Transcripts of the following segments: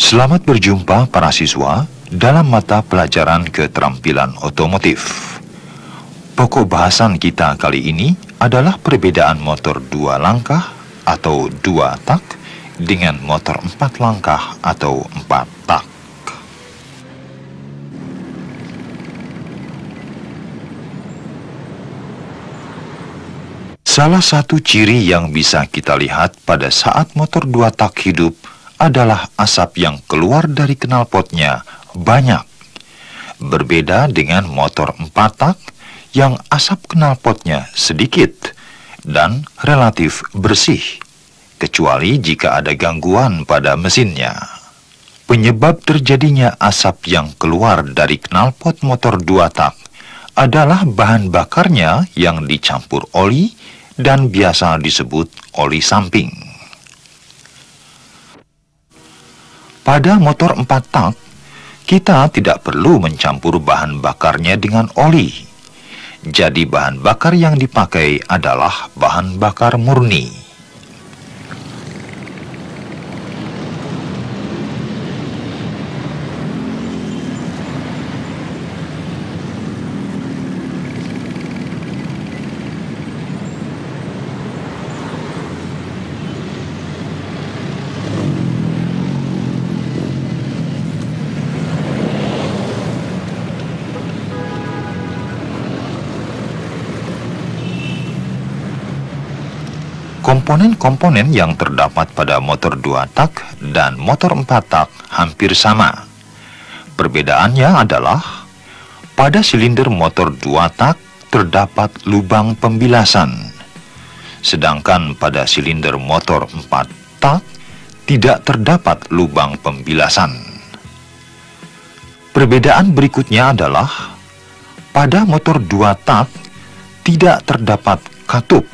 Selamat berjumpa para siswa dalam mata pelajaran keterampilan otomotif. Pokok bahasan kita kali ini adalah perbedaan motor 2 langkah atau 2 tak dengan motor 4 langkah atau 4 tak. Salah satu ciri yang bisa kita lihat pada saat motor 2 tak hidup adalah asap yang keluar dari knalpotnya banyak. Berbeda dengan motor 4 tak yang asap knalpotnya sedikit dan relatif bersih, kecuali jika ada gangguan pada mesinnya. Penyebab terjadinya asap yang keluar dari knalpot motor 2 tak adalah bahan bakarnya yang dicampur oli dan biasa disebut oli samping. Pada motor 4 tak, kita tidak perlu mencampur bahan bakarnya dengan oli. Jadi bahan bakar yang dipakai adalah bahan bakar murni. Komponen-komponen yang terdapat pada motor 2 tak dan motor 4 tak hampir sama. Perbedaannya adalah pada silinder motor 2 tak terdapat lubang pembilasan, sedangkan pada silinder motor 4 tak tidak terdapat lubang pembilasan. Perbedaan berikutnya adalah pada motor 2 tak tidak terdapat katup,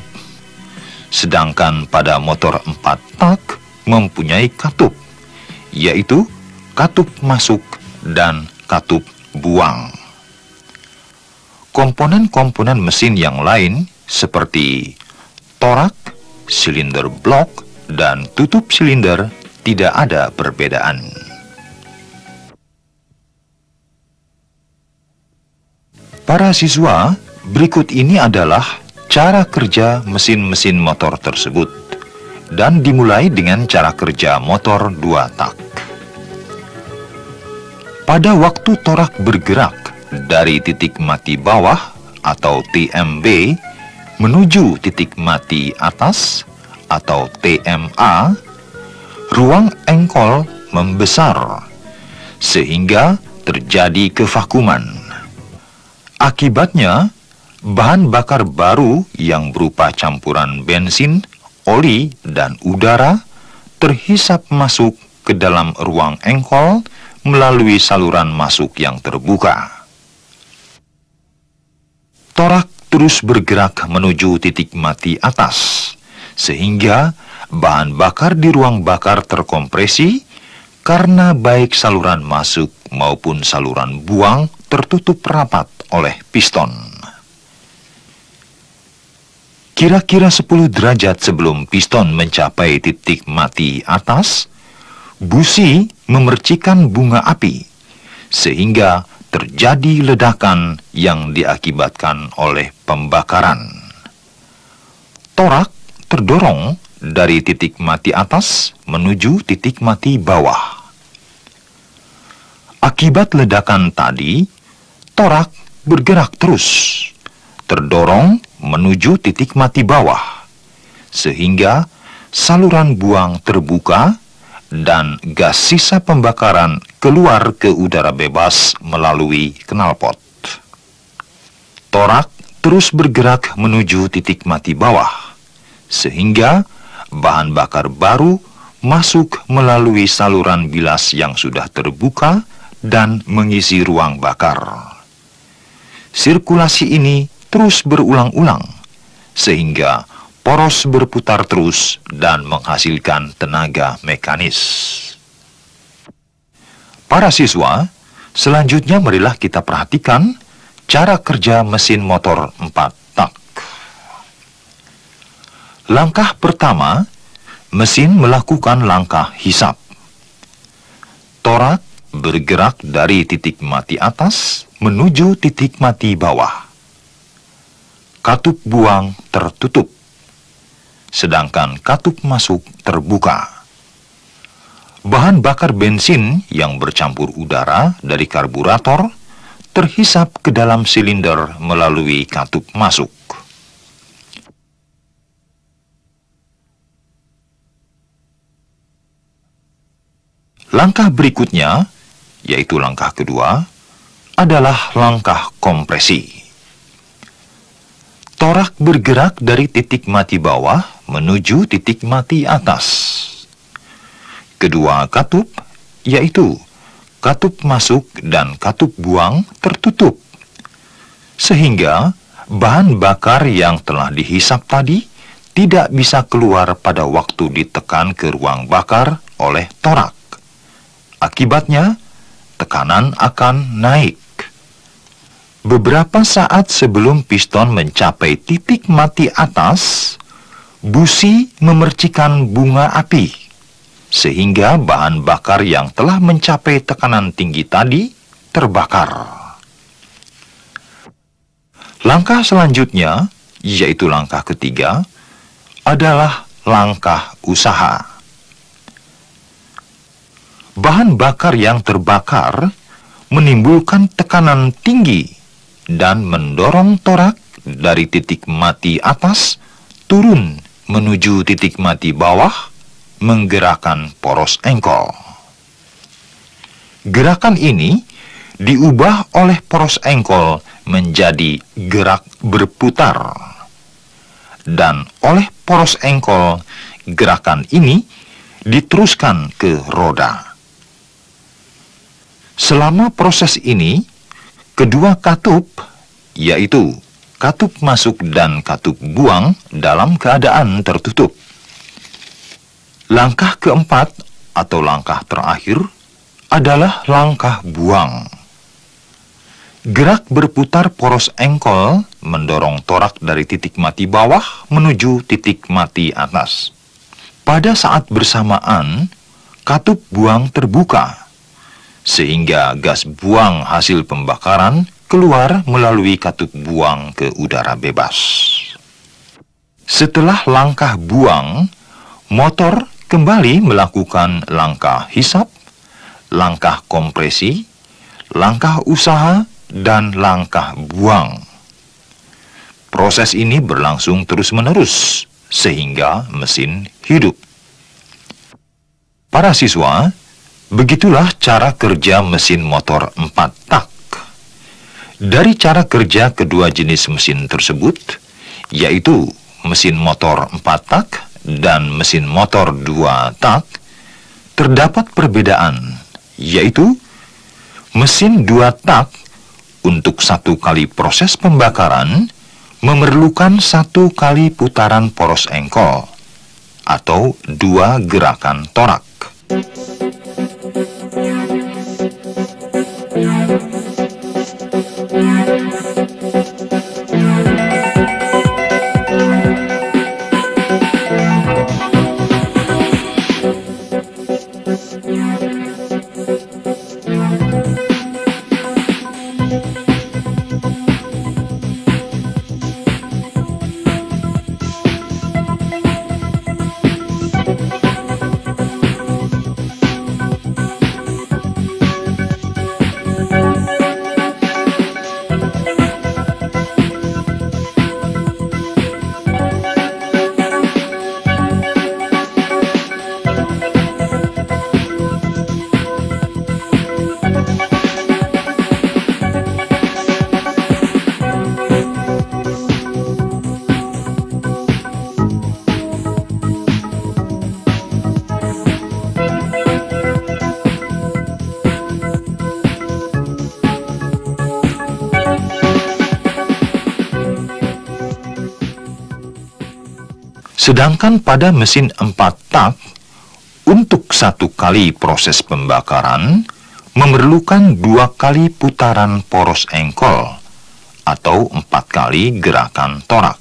sedangkan pada motor 4 tak mempunyai katup, yaitu katup masuk dan katup buang. Komponen-komponen mesin yang lain seperti torak, silinder blok, dan tutup silinder tidak ada perbedaan. Para siswa, berikut ini adalah cara kerja mesin-mesin motor tersebut, dan dimulai dengan cara kerja motor 2 tak. Pada waktu torak bergerak dari titik mati bawah atau TMB menuju titik mati atas atau TMA, ruang engkol membesar sehingga terjadi kevakuman. Akibatnya, bahan bakar baru yang berupa campuran bensin, oli, dan udara terhisap masuk ke dalam ruang engkol melalui saluran masuk yang terbuka. Torak terus bergerak menuju titik mati atas, sehingga bahan bakar di ruang bakar terkompresi karena baik saluran masuk maupun saluran buang tertutup rapat oleh piston. Kira-kira 10 derajat sebelum piston mencapai titik mati atas, busi memercikan bunga api, sehingga terjadi ledakan yang diakibatkan oleh pembakaran. Torak terdorong dari titik mati atas menuju titik mati bawah. Akibat ledakan tadi, torak bergerak terus, terdorong menuju titik mati bawah, sehingga saluran buang terbuka dan gas sisa pembakaran keluar ke udara bebas melalui knalpot. Torak terus bergerak menuju titik mati bawah, sehingga bahan bakar baru masuk melalui saluran bilas yang sudah terbuka dan mengisi ruang bakar. Sirkulasi ini terus berulang-ulang, sehingga poros berputar terus dan menghasilkan tenaga mekanis. Para siswa, selanjutnya marilah kita perhatikan cara kerja mesin motor 4 tak. Langkah pertama, mesin melakukan langkah hisap. Torak bergerak dari titik mati atas menuju titik mati bawah. Katup buang tertutup, sedangkan katup masuk terbuka. Bahan bakar bensin yang bercampur udara dari karburator terhisap ke dalam silinder melalui katup masuk. Langkah berikutnya, yaitu langkah kedua, adalah langkah kompresi. Torak bergerak dari titik mati bawah menuju titik mati atas. Kedua katup, yaitu katup masuk dan katup buang, tertutup, sehingga bahan bakar yang telah dihisap tadi tidak bisa keluar pada waktu ditekan ke ruang bakar oleh torak. Akibatnya, tekanan akan naik. Beberapa saat sebelum piston mencapai titik mati atas, busi memercikan bunga api, sehingga bahan bakar yang telah mencapai tekanan tinggi tadi terbakar. Langkah selanjutnya, yaitu langkah ketiga, adalah langkah usaha. Bahan bakar yang terbakar menimbulkan tekanan tinggi dan mendorong torak dari titik mati atas turun menuju titik mati bawah, menggerakkan poros engkol. Gerakan ini diubah oleh poros engkol menjadi gerak berputar, dan oleh poros engkol gerakan ini diteruskan ke roda. Selama proses ini, kedua katup, yaitu katup masuk dan katup buang, dalam keadaan tertutup. Langkah keempat atau langkah terakhir adalah langkah buang. Gerak berputar poros engkol mendorong torak dari titik mati bawah menuju titik mati atas. Pada saat bersamaan, katup buang terbuka, sehingga gas buang hasil pembakaran keluar melalui katup buang ke udara bebas. Setelah langkah buang, motor kembali melakukan langkah hisap, langkah kompresi, langkah usaha, dan langkah buang. Proses ini berlangsung terus-menerus sehingga mesin hidup. Para siswa, begitulah cara kerja mesin motor 4 tak. Dari cara kerja kedua jenis mesin tersebut, yaitu mesin motor 4 tak dan mesin motor 2 tak, terdapat perbedaan, yaitu mesin 2 tak untuk 1 kali proses pembakaran memerlukan 1 kali putaran poros engkol atau 2 gerakan torak. Sedangkan pada mesin 4 tak, untuk 1 kali proses pembakaran, memerlukan 2 kali putaran poros engkol, atau 4 kali gerakan torak.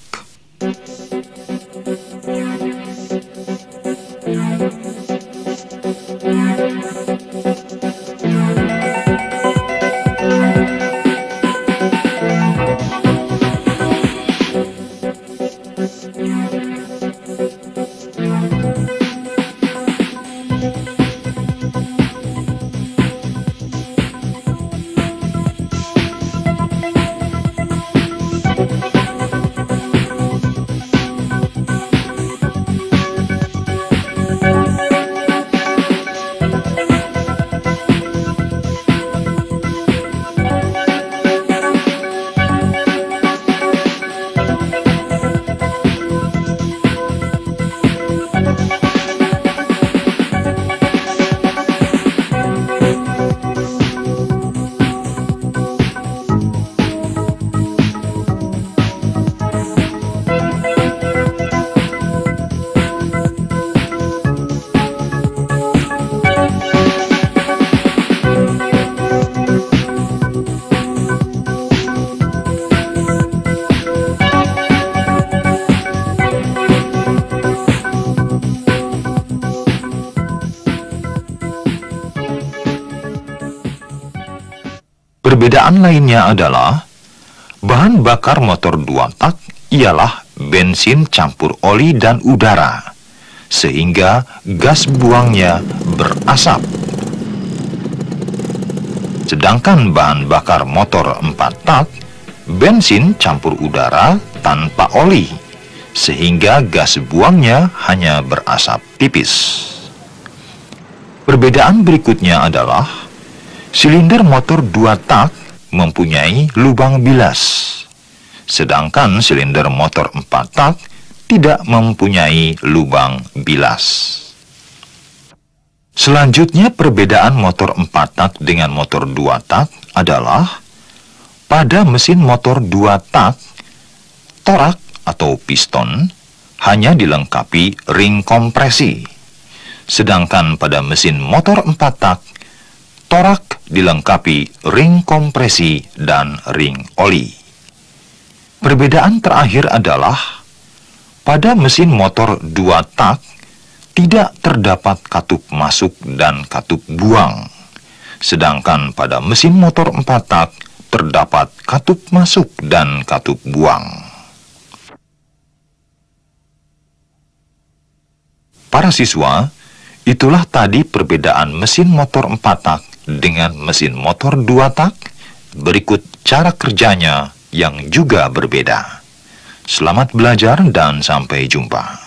Perbedaan lainnya adalah bahan bakar motor 2 tak ialah bensin campur oli dan udara, sehingga gas buangnya berasap. Sedangkan bahan bakar motor 4 tak, bensin campur udara tanpa oli, sehingga gas buangnya hanya berasap tipis. Perbedaan berikutnya adalah silinder motor 2 tak mempunyai lubang bilas, sedangkan silinder motor 4 tak tidak mempunyai lubang bilas. Selanjutnya, perbedaan motor 4 tak dengan motor 2 tak adalah pada mesin motor 2 tak, torak atau piston hanya dilengkapi ring kompresi, sedangkan pada mesin motor 4 tak, torak dilengkapi ring kompresi dan ring oli. Perbedaan terakhir adalah pada mesin motor 2 tak tidak terdapat katup masuk dan katup buang, sedangkan pada mesin motor 4 tak terdapat katup masuk dan katup buang. Para siswa, itulah tadi perbedaan mesin motor 4 tak dengan mesin motor 2 tak. Berikut cara kerjanya yang juga berbeda. Selamat belajar dan sampai jumpa.